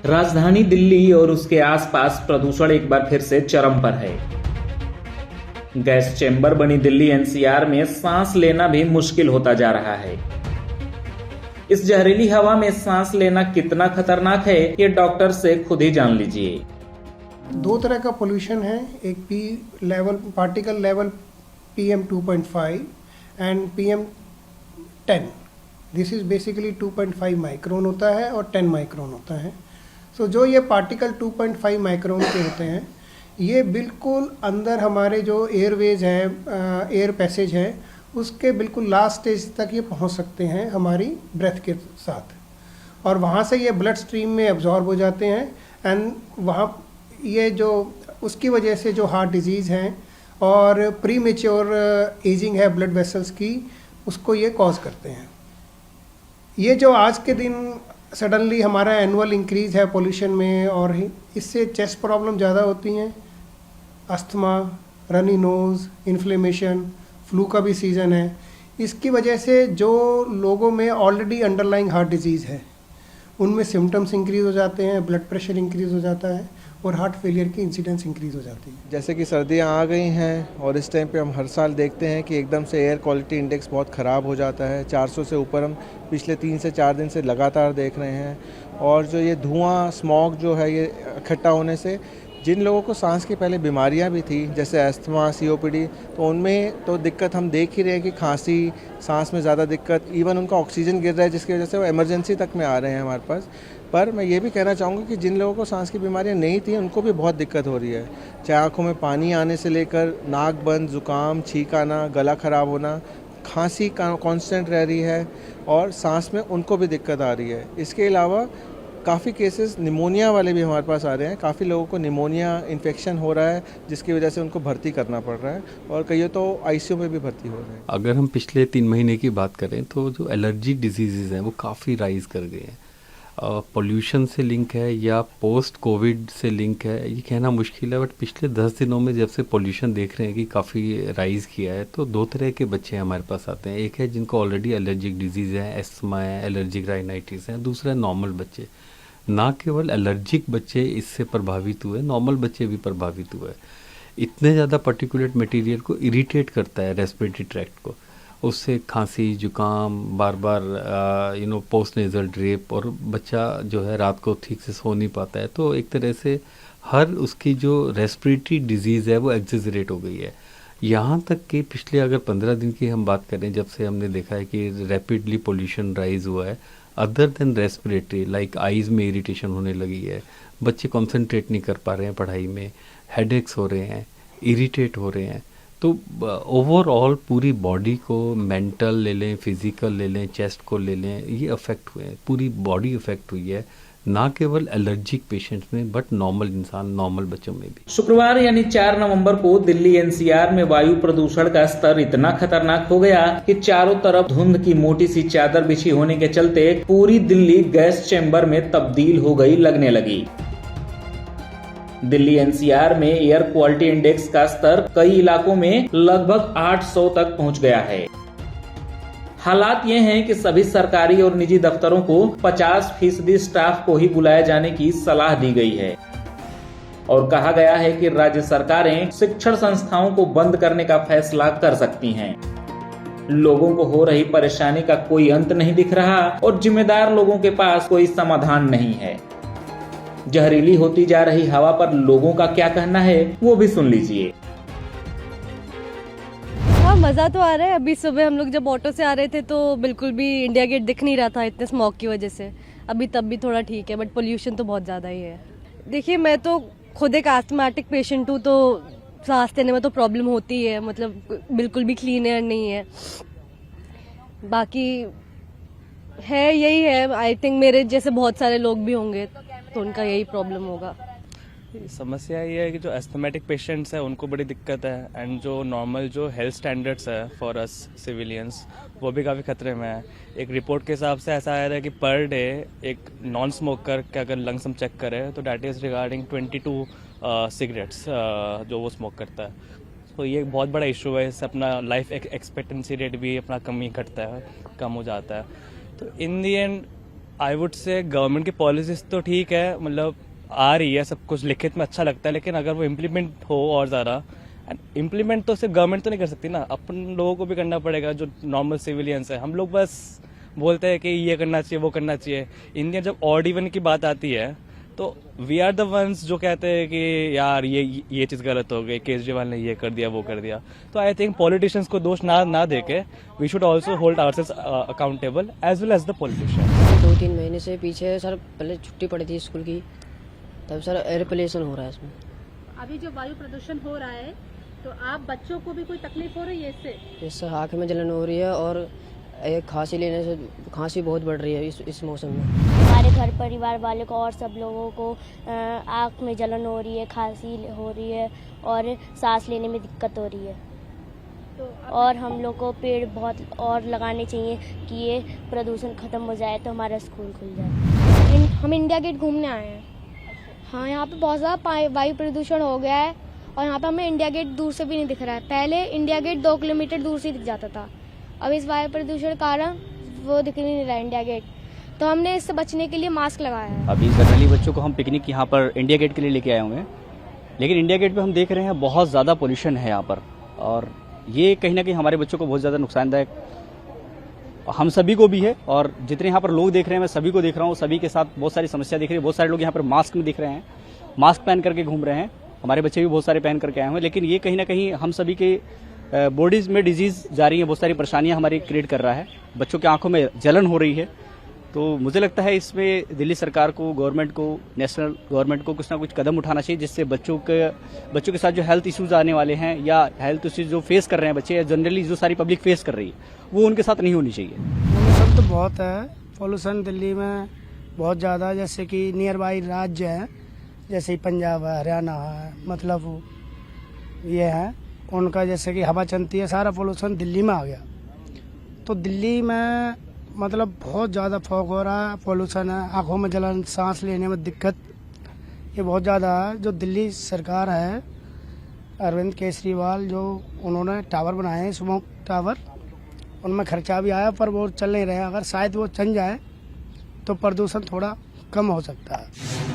राजधानी दिल्ली और उसके आसपास प्रदूषण एक बार फिर से चरम पर है। गैस चेंबर बनी दिल्ली एनसीआर में सांस लेना भी मुश्किल होता जा रहा है। इस जहरीली हवा में सांस लेना कितना खतरनाक है, ये डॉक्टर से खुद ही जान लीजिए। दो तरह का पोल्यूशन है, एक P level particle level PM 2.5 and PM 10। This is basically 2.5 micron होता है और 10 माइक्रोन होता है। सो जो ये पार्टिकल 2.5 माइक्रोन के होते हैं, ये बिल्कुल अंदर हमारे जो एयरवेज हैं, एयर पैसेज है, उसके बिल्कुल लास्ट स्टेज तक ये पहुंच सकते हैं हमारी ब्रेथ के साथ, और वहाँ से ये ब्लड स्ट्रीम में एब्जॉर्ब हो जाते हैं एंड वहाँ ये जो उसकी वजह से जो हार्ट डिजीज़ हैं और प्री मेच्योर एजिंग है ब्लड वेसल्स की, उसको ये कॉज करते हैं। ये जो आज के दिन सडनली हमारा एनुअल इंक्रीज़ है पोल्यूशन में, और इससे चेस्ट प्रॉब्लम ज़्यादा होती हैं, asthma, runny nose, inflammation, flu का भी सीज़न है। इसकी वजह से जो लोगों में ऑलरेडी अंडरलाइंग हार्ट डिजीज़ है, उनमें सिम्टम्स इंक्रीज़ हो जाते हैं, ब्लड प्रेशर इंक्रीज़ हो जाता है और हार्ट फेलियर की इंसिडेंस इंक्रीज़ हो जाती है। जैसे कि सर्दियां आ गई हैं और इस टाइम पे हम हर साल देखते हैं कि एकदम से एयर क्वालिटी इंडेक्स बहुत ख़राब हो जाता है। 400 से ऊपर हम पिछले 3 से 4 दिन से लगातार देख रहे हैं। और जो ये धुआं, स्मॉग जो है, ये इकट्ठा होने से जिन लोगों को सांस की पहले बीमारियां भी थी, जैसे अस्थमा, COPD, तो उनमें तो दिक्कत हम देख ही रहे हैं कि खांसी, सांस में ज़्यादा दिक्कत, इवन उनका ऑक्सीजन गिर रहा है, जिसकी वजह से वो इमरजेंसी तक में आ रहे हैं हमारे पास। पर मैं ये भी कहना चाहूँगा कि जिन लोगों को सांस की बीमारियां नहीं थी, उनको भी बहुत दिक्कत हो रही है। चाहे आँखों में पानी आने से लेकर नाक बंद, ज़ुकाम, छींक आना, गला ख़राब होना, खांसी कांस्टेंट रह रही है और सांस में उनको भी दिक्कत आ रही है। इसके अलावा काफ़ी केसेस निमोनिया वाले भी हमारे पास आ रहे हैं। काफ़ी लोगों को निमोनिया इन्फेक्शन हो रहा है, जिसकी वजह से उनको भर्ती करना पड़ रहा है और कई तो ICU में भी भर्ती हो रहे हैं। अगर हम पिछले 3 महीने की बात करें तो जो एलर्जी डिजीज़ हैं वो काफ़ी राइज कर गए हैं। पोल्यूशन से लिंक है या पोस्ट कोविड से लिंक है, ये कहना मुश्किल है, बट पिछले 10 दिनों में जब से पोल्यूशन देख रहे हैं कि काफ़ी राइज़ किया है, तो 2 तरह के बच्चे हमारे पास आते हैं। एक है जिनको ऑलरेडी एलर्जिक डिजीज़ है, एस्थमा है, एलर्जिक राइनाइटिस है। दूसरा है नॉर्मल बच्चे। ना केवल एलर्जिक बच्चे इससे प्रभावित हुए, नॉर्मल बच्चे भी प्रभावित हुए। इतने ज़्यादा पर्टिकुलेट मटेरियल को इरिटेट करता है रेस्पिरेटरी ट्रैक्ट को, उससे खांसी, जुकाम, बार बार पोस्ट नेजल ड्रिप, और बच्चा जो है रात को ठीक से सो नहीं पाता है। तो एक तरह से हर उसकी जो रेस्पिरेटरी डिजीज़ है वो एग्जेजरेट हो गई है। यहाँ तक कि पिछले अगर 15 दिन की हम बात करें, जब से हमने देखा है कि रैपिडली पोल्यूशन राइज हुआ है, other than respiratory like eyes में इरिटेशन होने लगी है, बच्चे कंसंट्रेट नहीं कर पा रहे हैं पढ़ाई में, हेडेक्स हो रहे हैं, इरिटेट हो रहे हैं। तो ओवरऑल पूरी बॉडी को, मेंटल ले लें, फिजिकल ले लें, चेस्ट को ले लें, ये अफेक्ट हुए हैं, पूरी बॉडी अफेक्ट हुई है, ना केवल एलर्जिक पेशेंट्स में बट नॉर्मल इंसान, नॉर्मल बच्चों में भी। शुक्रवार यानी 4 नवंबर को दिल्ली एनसीआर में वायु प्रदूषण का स्तर इतना खतरनाक हो गया कि चारों तरफ धुंध की मोटी सी चादर बिछी होने के चलते पूरी दिल्ली गैस चेंबर में तब्दील हो गई लगने लगी। दिल्ली एनसीआर में एयर क्वालिटी इंडेक्स का स्तर कई इलाकों में लगभग 800 तक पहुंच गया है। हालात ये हैं कि सभी सरकारी और निजी दफ्तरों को 50% स्टाफ को ही बुलाए जाने की सलाह दी गई है और कहा गया है कि राज्य सरकारें शिक्षण संस्थाओं को बंद करने का फैसला कर सकती हैं। लोगों को हो रही परेशानी का कोई अंत नहीं दिख रहा और जिम्मेदार लोगों के पास कोई समाधान नहीं है। जहरीली होती जा रही हवा पर लोगों का क्या कहना है, वो भी सुन लीजिए। हाँ, मज़ा तो आ रहा है। अभी सुबह हम लोग जब ऑटो से आ रहे थे तो बिल्कुल भी इंडिया गेट दिख नहीं रहा था इतने स्मॉग की वजह से। अभी तब भी थोड़ा ठीक है, बट पोल्यूशन तो बहुत ज़्यादा ही है। देखिए, मैं तो खुद एक आस्थमेटिक पेशेंट हूँ, तो सांस लेने में तो प्रॉब्लम होती है, मतलब बिल्कुल भी क्लीन एयर नहीं है। बाकी है यही है, आई थिंक मेरे जैसे बहुत सारे लोग भी होंगे तो उनका यही प्रॉब्लम होगा। समस्या ये है कि जो एस्थमेटिक पेशेंट्स हैं उनको बड़ी दिक्कत है, एंड जो नॉर्मल जो हेल्थ स्टैंडर्ड्स है फॉर अस सिविलियंस, वो भी काफ़ी खतरे में है। एक रिपोर्ट के हिसाब से ऐसा आ रहा है कि पर डे एक नॉन स्मोकर के अगर लंग्स हम चेक करें तो डैट इज़ रिगार्डिंग 22 सिगरेट्स जो वो स्मोक करता है। तो ये एक बहुत बड़ा इशू है। इससे अपना लाइफ एक्सपेक्टेंसी रेट भी अपना कम ही घटता है, कम हो जाता है। तो in the end I would say government की पॉलिसीज तो ठीक है, मतलब आ रही है, सब कुछ लिखित में अच्छा लगता है, लेकिन अगर वो इम्प्लीमेंट हो और ज़्यादा, इम्प्लीमेंट तो सिर्फ गवर्नमेंट तो नहीं कर सकती ना, अपन लोगों को भी करना पड़ेगा जो नॉर्मल सिविलियंस है। हम लोग बस बोलते हैं कि ये करना चाहिए वो करना चाहिए। इंडिया जब ऑड इवन की बात आती है तो वी आर द वंस जो कहते हैं कि यार ये चीज़ गलत हो गई, केजरीवाल ने ये कर दिया वो कर दिया। तो आई थिंक पॉलिटिशियंस को दोष ना देके we should also hold ourselves accountable as well as the politicians. 2-3 महीने से पीछे सर पहले छुट्टी पड़ी थी स्कूल की, तब सर एयर पोल्यूशन हो रहा है इसमें। अभी जो वायु प्रदूषण हो रहा है तो आप बच्चों को भी कोई तकलीफ हो रही है इससे आँख में जलन हो रही है और एक खांसी लेने से खांसी बहुत बढ़ रही है इस मौसम में। हमारे घर परिवार वाले को और सब लोगों को आँख में जलन हो रही है, खांसी हो रही है और सांस लेने में दिक्कत हो रही है। तो और हम लोग को पेड़ बहुत और लगाने चाहिए कि ये प्रदूषण खत्म हो जाए तो हमारा स्कूल खुल जाए। हम इंडिया गेट घूमने आए हैं। हाँ, यहाँ पे बहुत ज़्यादा वायु प्रदूषण हो गया है और यहाँ पे हमें इंडिया गेट दूर से भी नहीं दिख रहा है। पहले इंडिया गेट 2 किलोमीटर दूर से दिख जाता था, अब इस वायु प्रदूषण के कारण वो दिख नहीं रहा है इंडिया गेट। तो हमने इससे बचने के लिए मास्क लगाया है। अभी जनरली बच्चों को हम पिकनिक यहाँ पर इंडिया गेट के लिए लेके आए हुए हैं, लेकिन इंडिया गेट पे हम देख रहे हैं बहुत ज़्यादा पोल्यूशन है यहाँ पर, और ये कहीं ना कहीं हमारे बच्चों को बहुत ज़्यादा नुकसानदायक हम सभी को भी है। और जितने यहाँ पर लोग देख रहे हैं, मैं सभी को देख रहा हूँ, सभी के साथ बहुत सारी समस्या दिख रही है। बहुत सारे लोग यहाँ पर मास्क में दिख रहे हैं, मास्क पहन करके घूम रहे हैं, हमारे बच्चे भी बहुत सारे पहन करके आए हुए हैं, लेकिन ये कहीं ना कहीं हम सभी के बॉडीज में डिजीज जा रही है, बहुत सारी परेशानियां हमारी क्रिएट कर रहा है, बच्चों की आंखों में जलन हो रही है। तो मुझे लगता है इसमें दिल्ली सरकार को, गवर्नमेंट को, नेशनल गवर्नमेंट को कुछ ना कुछ कदम उठाना चाहिए, जिससे बच्चों के साथ जो हेल्थ इश्यूज आने वाले हैं या हेल्थ इश्यूज जो फेस कर रहे हैं बच्चे, या जनरली जो सारी पब्लिक फेस कर रही है, वो उनके साथ नहीं होनी चाहिए। पोल्यूशन तो बहुत है, पोल्यूशन दिल्ली में बहुत ज़्यादा, जैसे कि नियर बाई राज्य हैं, जैसे पंजाब है, हरियाणा है, मतलब ये है उनका, जैसे कि हवा चलती है, सारा पोल्यूशन दिल्ली में आ गया। तो दिल्ली में मतलब बहुत ज़्यादा फॉग हो रहा है, पोल्यूशन है, आँखों में जलन, सांस लेने में दिक्कत, ये बहुत ज़्यादा है। जो दिल्ली सरकार है, अरविंद केजरीवाल, जो उन्होंने टावर बनाए हैं, स्मोक टावर, उनमें खर्चा भी आया पर वो चल नहीं रहे हैं। अगर शायद वो चल जाए तो प्रदूषण थोड़ा कम हो सकता है।